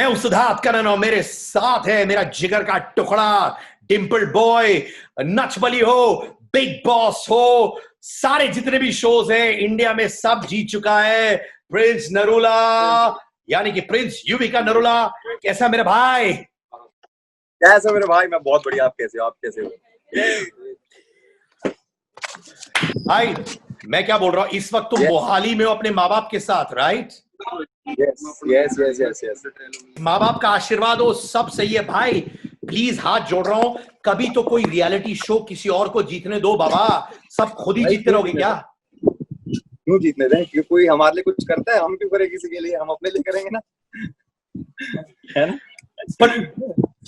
मैं हूं सिद्धार्थ करण और मेरे साथ है मेरा जिगर का टुकड़ा, डिम्पल बॉय, नच बली हो, बिग बॉस हो, सारे जितने भी शोज हैं इंडिया में सब जीत चुका है प्रिंस नरूला, यानी कि प्रिंस युविका नरूला। कैसा मेरे भाई? कैसा मेरे भाई? मैं बहुत बढ़िया। आप कैसे हो? आप कैसे हो? भाई मैं क्या बोल रहा हूँ, इस वक्त तुम मोहाली में हो अपने माँ बाप के साथ, right? Yes yes yes yes. माँ बाप का आशीर्वाद हो, सब सही है भाई। प्लीज हाथ जोड़ रहा हूं, कभी तो कोई रियलिटी शो किसी और को जीतने दो बाबा, सब खुद ही जीतते रहोगे क्या? क्यों जीतने दें? क्यों कोई हमारे लिए कुछ करता है? हम क्यों करें किसी के लिए? हम अपने लिए करेंगे ना, है ना? पर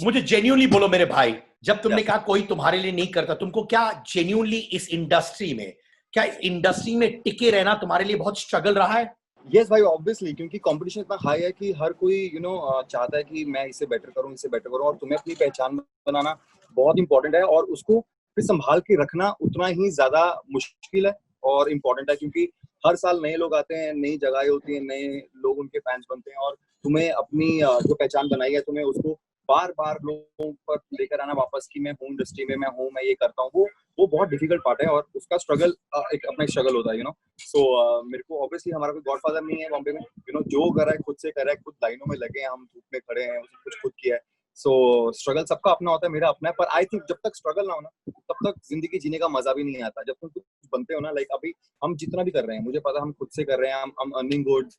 मुझे जेन्युइनली बोलो मेरे भाई, जब तुमने कहा कोई तुम्हारे लिए नहीं करता, तुमको क्या जेन्युइनली इस इंडस्ट्री में, क्या इस इंडस्ट्री में टिके रहना तुम्हारे लिए बहुत स्ट्रगल रहा है? यस भाई, ऑब्वियसली, क्योंकि कंपटीशन इतना हाई है कि हर कोई चाहता है कि मैं इससे बेटर करूं, और तुम्हें अपनी पहचान बनाना बहुत इंपॉर्टेंट है, और उसको फिर संभाल के रखना उतना ही ज्यादा मुश्किल है और इम्पोर्टेंट है, क्योंकि हर साल नए लोग आते हैं, नई जगहें होती हैं, नए लोग उनके फैंस बनते हैं, और तुम्हें अपनी जो पहचान बनाई है तुम्हें उसको बार बार लोगों पर लेकर आना वापस कि मैं हूँ इंडस्ट्री में, मैं ये करता हूँ, वो बहुत डिफिकल्ट पार्ट है, और उसका स्ट्रगल एक अपना स्ट्रगल होता है, सो मेरे को ऑब्वियसली हमारा कोई गॉडफादर नहीं है बॉम्बे में, जो कर रहा है खुद से कर रहा है, खुद लाइनों में लगे हैं, हम धूप में खड़े हैं, उसने कुछ खुद किया है। सो स्ट्रगल सबका अपना होता है, मेरा अपना है, पर आई थिंक जब तक स्ट्रगल ना हो ना, तब तक जिंदगी जीने का मजा भी नहीं आता। जब तुम कुछ बनते हो ना, लाइक अभी हम जितना भी कर रहे हैं, मुझे पता हम खुद से कर रहे हैं, हम अर्निंग गुड,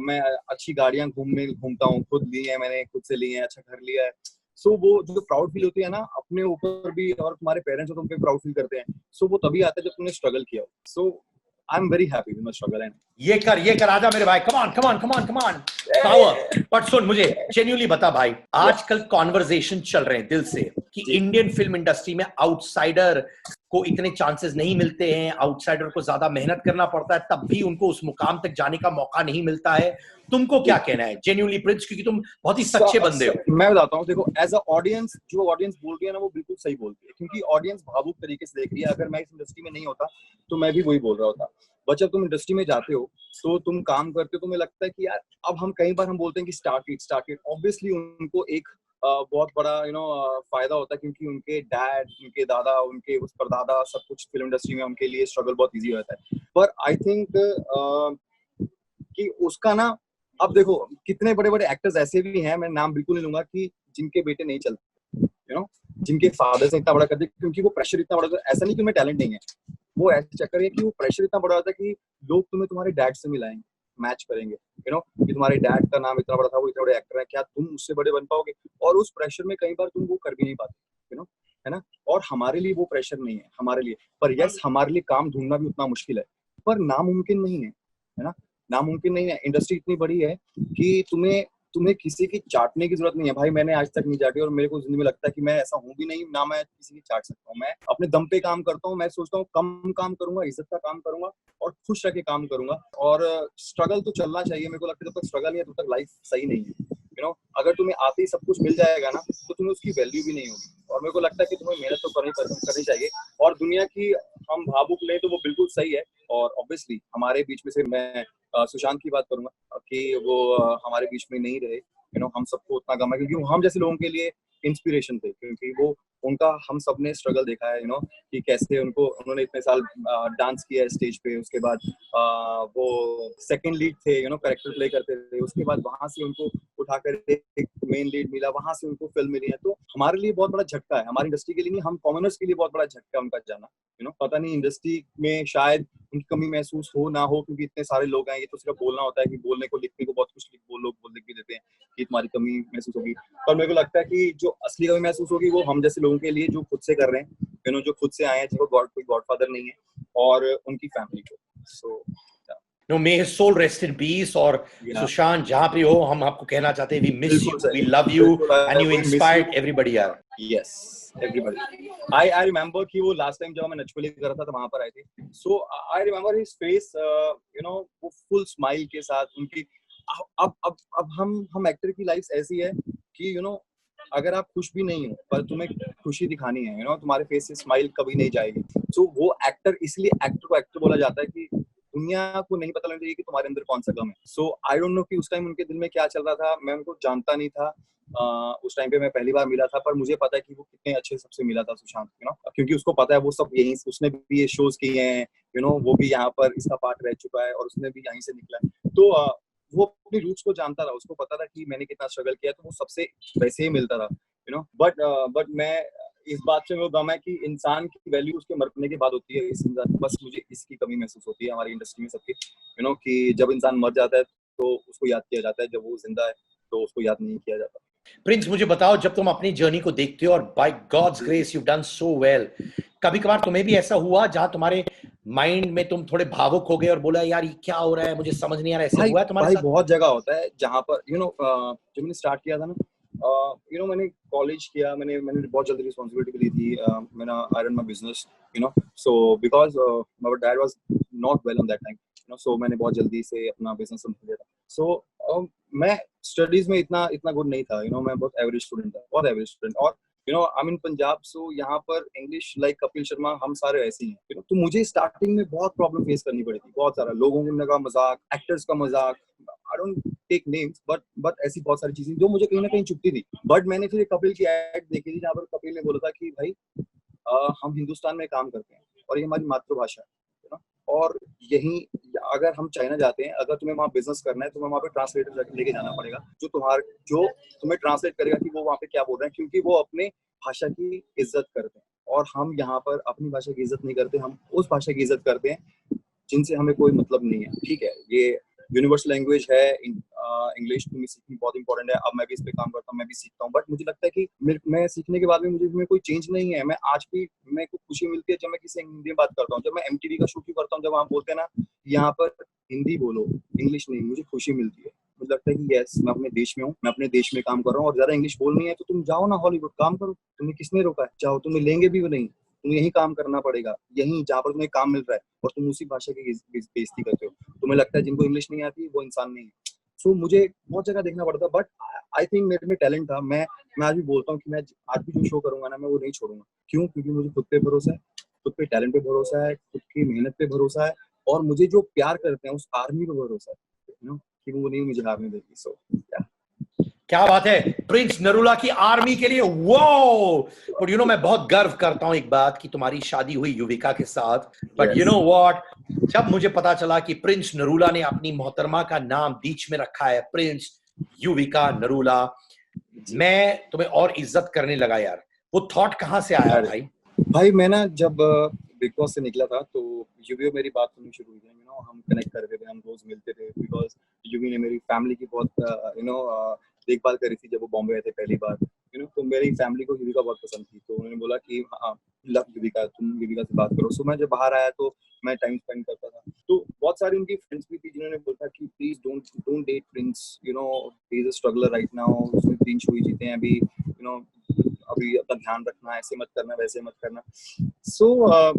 मैं अच्छी गाड़ियां घूमता हूँ, खुद ली है मैंने, खुद से ली है, अच्छा घर लिया है। सो वो जो प्राउड फील होती है ना अपने ऊपर भी, और तुम्हारे पेरेंट्स तुम पे प्राउड फील करते हैं, सो वो तभी आता है जब तुमने स्ट्रगल किया हो। So I am very happy with my struggle. And ये कर आजा मेरे भाई, come on come on come on come on, power. But सुन, मुझे जेन्युइनली बता भाई, आजकल कॉन्वर्सेशन चल रहे हैं दिल से कि इंडियन फिल्म इंडस्ट्री में आउटसाइडर को इतने चांसेस नहीं मिलते हैं, आउटसाइडर को ज्यादा मेहनत करना पड़ता है, तब भी उनको उस मुकाम तक जाने का मौका नहीं मिलता है। तुमको क्या कहना है जेन्युइनली प्रिंस, क्योंकि तुम बहुत ही सच्चे बंदे हो। मैं बताता हूँ, देखो, एज अ ऑडियंस, जो ऑडियंस बोल रही है ना वो बिल्कुल सही बोलती है, क्योंकि ऑडियंस भावुक तरीके से देख रही है। अगर मैं इस इंडस्ट्री में नहीं होता तो मैं भी वही बोल रहा होता। बट जब तुम इंडस्ट्री में जाते हो तो तुम काम करते हो, तुम्हें लगता है कि यार, अब हम कई बार हम बोलते हैं कि स्टार्ट इट। ऑब्वियसली उनको एक बहुत बड़ा फायदा होता है, क्योंकि उनके डैड, उनके दादा, उनके उस परदादा, सब कुछ फिल्म इंडस्ट्री में उनके लिए स्ट्रगल बहुत ईजी होता है। पर आई थिंक कि उसका ना, अब देखो कितने बड़े बड़े एक्टर्स ऐसे भी हैं, मैं नाम बिल्कुल नहीं लूंगा, कि जिनके बेटे नहीं चलते, जिनके फादर से इतना बड़ा कर दिया, क्योंकि वो प्रेशर इतना बड़ा, ऐसा नहीं कि उनमें टैलेंट नहीं है, वो ऐसे चक्कर है कि वो प्रेशर इतना बड़ा होता है कि लोग तुम्हें तुम्हारे डैड से मिलाएंगे, मैच करेंगे, कि तुम्हारे डैड का नाम इतना बड़ा था, वो इतने बड़े एक्टर है, क्या तुम उससे बड़े बन पाओगे? और उस प्रेशर में कई बार तुम वो कर भी नहीं पाते, है ना? और हमारे लिए वो प्रेशर नहीं है हमारे लिए, पर यस, हमारे लिए काम ढूंढना भी उतना मुश्किल है, पर नामुमकिन नहीं है ना? नामुमकिन नहीं है। इंडस्ट्री इतनी बड़ी है कि तुम्हें किसी की चाटने की जरूरत नहीं है भाई। मैंने आज तक नहीं चाटी, और मेरे को जिंदगी में लगता है कि मैं ऐसा हूँ भी नहीं ना, मैं किसी की चाट सकता हूँ। मैं अपने दम पे काम करता हूँ। मैं सोचता हूँ कम काम करूंगा, इज्जत का काम करूंगा, और खुश रह के काम करूंगा। और स्ट्रगल तो चलना चाहिए। मेरे को लगता है जब तक स्ट्रगल नहीं है तब तक लाइफ सही नहीं है। अगर तुम्हें आते ही सब कुछ मिल जाएगा ना, तो तुम्हें उसकी वैल्यू भी नहीं होगी। और मेरे को लगता है कि तुम्हें मेहनत तो करनी चाहिए। और दुनिया की हम भावुक लें तो वो बिल्कुल सही है। और ऑब्वियसली हमारे बीच में से मैं सुशांत की बात करूंगा कि वो हमारे बीच में नहीं रहे। हम सबको उतना गम है, क्योंकि हम जैसे लोगों के लिए इंस्पिरेशन थे, क्योंकि वो उनका हम सब ने स्ट्रगल देखा है, कि कैसे उन्होंने इतने साल डांस किया है स्टेज पे। उसके बाद वो सेकंड लीड थे, कैरेक्टर प्ले करते थे। उसके बाद वहां से उनको उठाकर एक मेन लीड मिला, वहां से उनको फिल्म मिली है। तो हमारे लिए बहुत बड़ा झटका है, हमारी इंडस्ट्री के लिए नहीं, हम कॉमनर्स के लिए बहुत बड़ा झटका उनका जाना। पता नहीं इंडस्ट्री में शायद उनकी कमी महसूस हो ना हो, क्योंकि इतने सारे लोग हैं। ये तो सिर्फ बोलना होता है कि बोलने को, लिखने को बहुत कुछ लोग बोल लिख भी देते हैं कि तुम्हारी कमी महसूस होगी। पर मेरे को लगता है कि जो असली कमी महसूस होगी वो हम जैसे लोगों के लिए, जो खुद से कर रहे हैं, जो खुद से आए हैं, जिनको कोई गॉडफादर नहीं है, और उनकी फैमिली को। सो No, may his soul rest in peace. और सुशांत जहां पे हो, हम आपको कहना चाहते हैं, we miss you, we love you, and you inspired everybody यार। Yes, everybody. I remember कि वो last time जब मैं नचबली कर रहा था वहां पर आए थे। So I remember his face, वो full smile के साथ उनकी। अब हम एक्टर की लाइफ ऐसी है कि अगर आप खुश भी नहीं हो, पर तुम्हें खुशी दिखानी है, तुम्हारे फेस से स्माइल कभी नहीं जाएगी। So वो एक्टर, इसलिए एक्टर को एक्टर बोला जाता है कि दुनिया को नहीं पता लगना चाहिए कि तुम्हारे अंदर कौन सा गम है। सो आई डोंट नो कि उस टाइम उनके दिल में क्या चल रहा था, मैं उनको जानता नहीं था। उस टाइम पे मैं पहली बार मिला था, पर मुझे पता है कि वो कितने अच्छे सबसे मिला था सुशांत, क्योंकि उसको पता है वो सब यहीं, उसने भी ये शोज किए हैं, वो भी यहाँ पर इसका पार्ट रह चुका है और उसने भी यहीं से निकला है। तो वो अपनी रूट्स को जानता था, उसको पता था कि मैंने कितना स्ट्रगल किया, तो वो सबसे वैसे ही मिलता था, बट मैं इस बात से वो गम है कि इंसान की वैल्यू उसके मरने के बाद होती है। इस इंसान, बस मुझे इसकी कमी महसूस होती है हमारी इंडस्ट्री में सबकी, कि जब इंसान मर जाता है तो उसको याद किया जाता है, जब वो जिंदा है तो उसको याद नहीं किया जाता। प्रिंस, मुझे बताओ, जब तुम अपनी जर्नी को देखते हो और by God's grace you done so well, कभी कभार तुम्हें भी ऐसा हुआ जहां तुम्हारे माइंड में तुम थोड़े भावुक हो गए और बोला यार ये क्या हो रहा है, मुझे समझ नहीं आ रहा है? ऐसे भाई हुआ है तुम्हारे भाई साथ? बहुत जगह होता है जहाँ पर जब मैंने स्टार्ट किया था ना, मैंने कॉलेज किया, मैंने बहुत जल्दी रिस्पॉन्सिबिलिटी ली थी। मैंने I run my business, so because my dad was not well on that time, so मैंने बहुत जल्दी से अपना बिजनेस संभाल लिया था। सो मैं स्टडीज में इतना इतना गुड नहीं था, मैं बहुत एवरेज स्टूडेंट था, बहुत एवरेज स्टूडेंट। और आई मीन पंजाब, सो यहाँ पर इंग्लिश लाइक कपिल शर्मा, हम सारे ऐसे ही हैं। तो मुझे स्टार्टिंग में बहुत प्रॉब्लम फेस करनी पड़ी थी, बहुत सारा लोगों का मजाक, एक्टर्स का मजाक, I don't take names, but ऐसी बहुत सारी चीजें जो मुझे कहीं ना कहीं चुभती थी। बट मैंने फिर कपिल की एड देखी थी, जहाँ पर कपिल ने बोला था कि भाई हम हिंदुस्तान में काम करते हैं और ये हमारी मातृभाषा है ना, और यही अगर हम चाइना जाते हैं, अगर तुम्हें वहाँ बिजनेस करना है, तुम्हें वहाँ पे ट्रांसलेटर लेके जाना पड़ेगा, जो तुम्हें ट्रांसलेट करेगा कि वो वहाँ पे क्या बोल रहे हैं, क्योंकि वो अपने भाषा की इज्जत करते हैं। और हम यहाँ पर अपनी भाषा की इज्जत नहीं करते, हम उस भाषा की इज्जत करते हैं जिनसे हमें कोई मतलब नहीं है। ठीक है, ये यूनिवर्सल लैंग्वेज है, इंग्लिश तुम्हें सीखनी बहुत इंपॉर्टेंट है। अब मैं भी इस पे काम करता हूँ, मैं भी सीखता हूँ, बट मुझे लगता है कि मैं सीखने के बाद भी मुझे में कोई चेंज नहीं है। मैं आज भी, मेरे को खुशी मिलती है जब मैं किसी हिंदी में बात करता हूँ, जब मैं एमटीवी का शूट करता हूँ, जब वहाँ बोलते हैं ना यहाँ पर हिंदी बोलो, इंग्लिश नहीं, मुझे खुशी मिलती है। मुझे लगता है कि यस, मैं अपने देश में हूँ, मैं अपने देश में काम कर रहा हूँ, और ज्यादा इंग्लिश बोलनी है तो तुम जाओ ना हॉलीवुड, काम करो, तुम्हें किसने रोका है? जाओ, तुम्हें लेंगे भी नहीं, तुम्हें यही काम करना पड़ेगा, यही जहाँ पर तुम्हें काम मिल रहा है, और तुम उसी भाषा की बेइज्जती करते हो। तुम्हें लगता है जिनको इंग्लिश नहीं आती वो इंसान नहीं है। सो मुझे बहुत जगह देखना पड़ता, बट आई थिंक मेरे में टैलेंट था। मैं आज भी बोलता हूँ कि मैं आज भी जो शो करूंगा ना, मैं वो नहीं छोड़ूंगा। क्यों? क्योंकि मुझे खुद पे भरोसा है, खुद पे टैलेंट पे भरोसा है, खुद की मेहनत पे भरोसा है, और मुझे जो प्यार करते हैं उस आर्मी पे भरोसा है, कि वो नहीं मुझे हारने देगी। सो क्या बात है, प्रिंस नरूला की आर्मी के लिए। वो बट मैं बहुत गर्व करता हूं एक बात कि तुम्हारी शादी हुई युविका के साथ। बट व्हाट, जब मुझे पता चला कि प्रिंस नरूला ने अपनी मोहतरमा का नाम बीच में रखा है प्रिंस युविका नरूला, मैं तुम्हें और इज्जत करने लगा यार। वो थॉट कहां से आया भाई? मैं ना जब बिग बॉस से निकला था तो युवी मेरी बात सुननी शुरू हुई थी, हम कनेक्ट करते थे, हम रोज मिलते थे, बिकॉज युवी ने मेरी फैमिली की बहुत देखभाल करी थी जब वो बॉम्बे आए थे पहली बार। तो मेरी फैमिली को युविका बहुत पसंद थी, तो उन्होंने बोला कि हाँ, लव युविका, तुम युविका से बात करो। सो मैं जब बाहर आया तो मैं टाइम स्पेंड करता था, तो बहुत सारी उनकी फ्रेंड्स भी थी जिन्होंने बोला कि please don't date Prince, he is a struggler right now, उसने 3 शो ही जीते हैं अभी, अभी अपना ध्यान रखना, ऐसे मत करना, वैसे मत करना। सो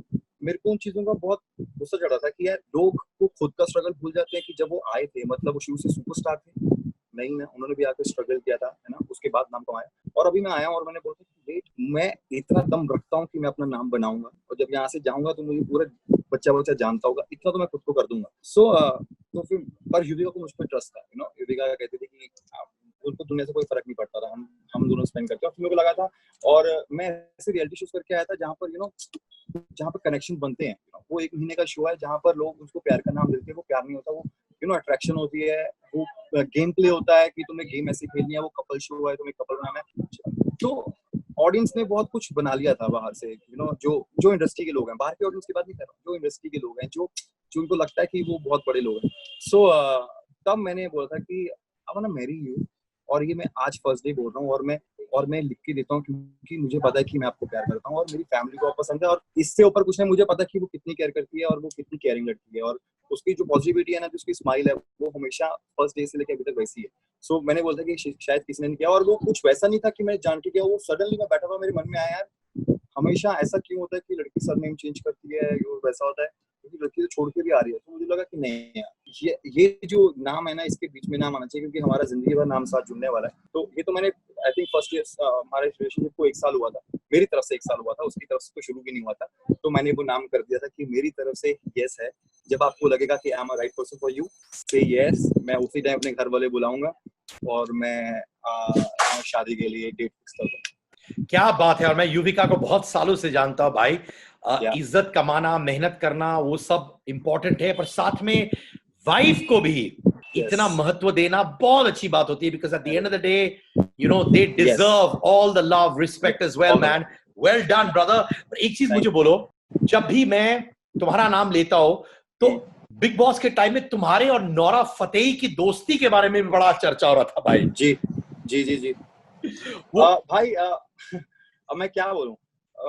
मेरे को उन चीजों का बहुत गुस्सा चढ़ा था कि यार लोग को खुद का स्ट्रगल भूल जाते हैं कि जब वो आए थे, मतलब वो शुरू से सुपरस्टार थे नहीं ना, उन्होंने भी आकर स्ट्रगल किया था, है ना, उसके बाद नाम कमाया। और अभी मैं आया हूँ और मैंने बोला कि वेट, मैं इतना दम रखता हूँ कि मैं अपना नाम बनाऊंगा, और जब यहाँ से जाऊंगा तो मुझे पूरा बच्चा जानता होगा, इतना तो मैं खुद को कर दूंगा। तो फिर पर युविका को मुझ पर ट्रस्ट था, युविका कहती थी कि उनको दुनिया से कोई फर्क नहीं पड़ता था, हम दोनों स्पेंड करते हैं। और मेरे को लगा था, और मैं ऐसे रियलिटी शोज करके आया था जहाँ पर जहाँ पर कनेक्शन बनते हैं। वो 1 महीने का शो है जहाँ पर लोग उसको प्यार का नाम देते हैं, वो प्यार नहीं होता, वो अट्रैक्शन होती है, वो गेम प्ले होता है कि तुम्हें गेम ऐसे खेलनी है, वो कपल शो है, तुम्हें कपल बनाना है। तो ऑडियंस ने बहुत कुछ बना लिया था बाहर से, जो इंडस्ट्री के लोग हैं, बाहर के ऑडियंस की बात नहीं कर रहा हूँ, जो इंडस्ट्री के लोग हैं, जो उनको लगता है कि वो बहुत बड़े लोग हैं। सो तब मैंने बोला था कि I want to marry you, और ये मैं आज फर्स्ट डे बोल रहा हूँ, और मैं लिख के देता हूँ, क्योंकि मुझे पता है कि मैं आपको प्यार करता हूँ और मेरी फैमिली को पसंद है, और इससे ऊपर कुछ नहीं। मुझे पता है कि वो कितनी केयर करती है और वो कितनी केयरिंग लड़की है, और उसकी जो पॉजिटिविटी है ना, जो उसकी स्माइल है, वो हमेशा फर्स्ट डे से लेकर अभी तक वैसी है। सो मैंने बोला था कि शायद किसी ने नहीं किया, और वो कुछ वैसा नहीं था कि मैं जान के किया, वो सडनली मैं बैठा हुआ, मेरे मन में आया यार, हमेशा ऐसा क्यों होता है कि लड़की सरनेम चेंज करती है, वैसा होता है, क्योंकि लड़की तो छोड़ के भी आ रही है। तो मुझे लगा कि नहीं यार, ये जो नाम है ना, इसके बीच में नाम आना चाहिए, क्योंकि हमारा जिंदगी भर नाम साथ जुड़ने वाला है। तो ये तो मैंने आई थिंक फर्स्ट ईयर हमारे रिलेशनशिप को 1 साल हुआ था, मेरी तरफ से 1 साल हुआ था, उसकी तरफ से तो शुरू भी नहीं हुआ था। तो मैंने वो नाम कर दिया था कि मेरी तरफ से यस है। जब आपको लगेगा कि I am a right person for you, से यस, मैं उसी टाइम अपने घर वाले बुलाऊंगा और मैं शादी के लिए डेट फिक्स कर दूंगा। क्या बात है। और मैं युविका को बहुत सालों से जानता हूँ भाई। या इज्जत कमाना, मेहनत करना, वो सब इम्पोर्टेंट है, पर साथ में वाइफ को भी इतना यस, महत्व देना बहुत अच्छी बात होती है, because at the end of the day you know they yes, deserve all the love, respect as well all the man. Well done brother. पर एक चीज मुझे थैंक बोलो, जब भी मैं तुम्हारा नाम लेता हूं तो यू। बिग बॉस के टाइम में तुम्हारे और नोरा फतेही की दोस्ती के बारे में भी बड़ा चर्चा हो रहा था भाई। जी जी जी जी। वो भाई अब मैं क्या बोलूं,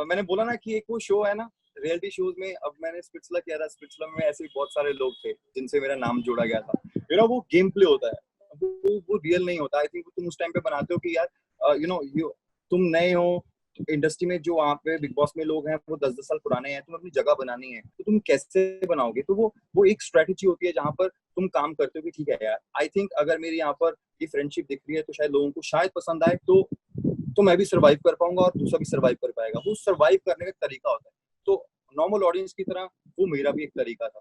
मैंने बोला ना कि एक वो शो है ना रियलिटी शोज में, अब मैंने स्पिट्सला किया था, स्पिट्सला में ऐसे भी बहुत सारे लोग थे जिनसे मेरा नाम जोड़ा गया था। यू नो वो गेम प्ले होता है, वो रियल नहीं होता। आई थिंक तुम उस टाइम पे बनाते हो कि यार यू नो तुम नए हो इंडस्ट्री में, जो वहाँ पे बिग बॉस में लोग हैं वो 10-10 साल पुराने हैं, तुम अपनी जगह बनानी है, तो तुम कैसे बनाओगे? तो वो एक स्ट्रेटेजी होती है जहाँ पर तुम काम करते हो कि ठीक है यार, आई थिंक अगर मेरी यहाँ पर ये फ्रेंडशिप दिख रही है तो शायद लोगों को शायद पसंद आए, तो मैं भी सर्वाइव कर पाऊंगा और दूसरा भी सर्वाइव कर पाएगा। वो सर्वाइव करने का तरीका होता है। तो नॉर्मल ऑडियंस की तरह वो मेरा भी एक तरीका था,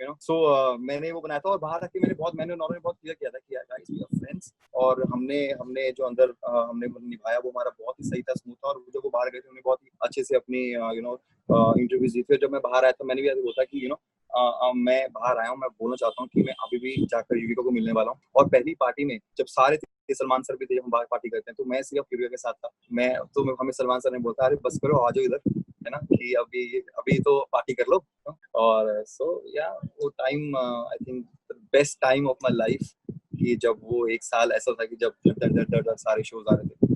यू नो। सो मैंने वो बनाया था, और बाहर आके मैंने नॉर्मल बहुत क्लियर किया था कि यार गाइस वी आर फ्रेंड्स, और हमने जो अंदर हमने निभाया वो हमारा बहुत ही सही था, स्मूथ था। और जब वो बाहर गए थे उन्होंने बहुत ही अच्छे से अपनी यू नो इंटरव्यूज दी। फिर जब मैं बाहर आया तो मैंने भी ऐसे बोला कि यू नो मैं बाहर आया हूँ, मैं बोलना चाहता हूँ कि मैं अभी भी जाकर युविका को मिलने वाला हूँ। और पहली पार्टी में जब सारे थे, सलमान सर भी थे, हम बाहर पार्टी करते हैं, तो मैं सिर्फ युविका के साथ था। हमें सलमान सर ने बोला अरे बस करो, आ जाओ इधर, है ना, कि अभी अभी तो पार्टी कर लो। और सो या वो time I think the best time of my life, कि जब वो 1 साल ऐसा था कि जब सारे शोज आ रहे थे।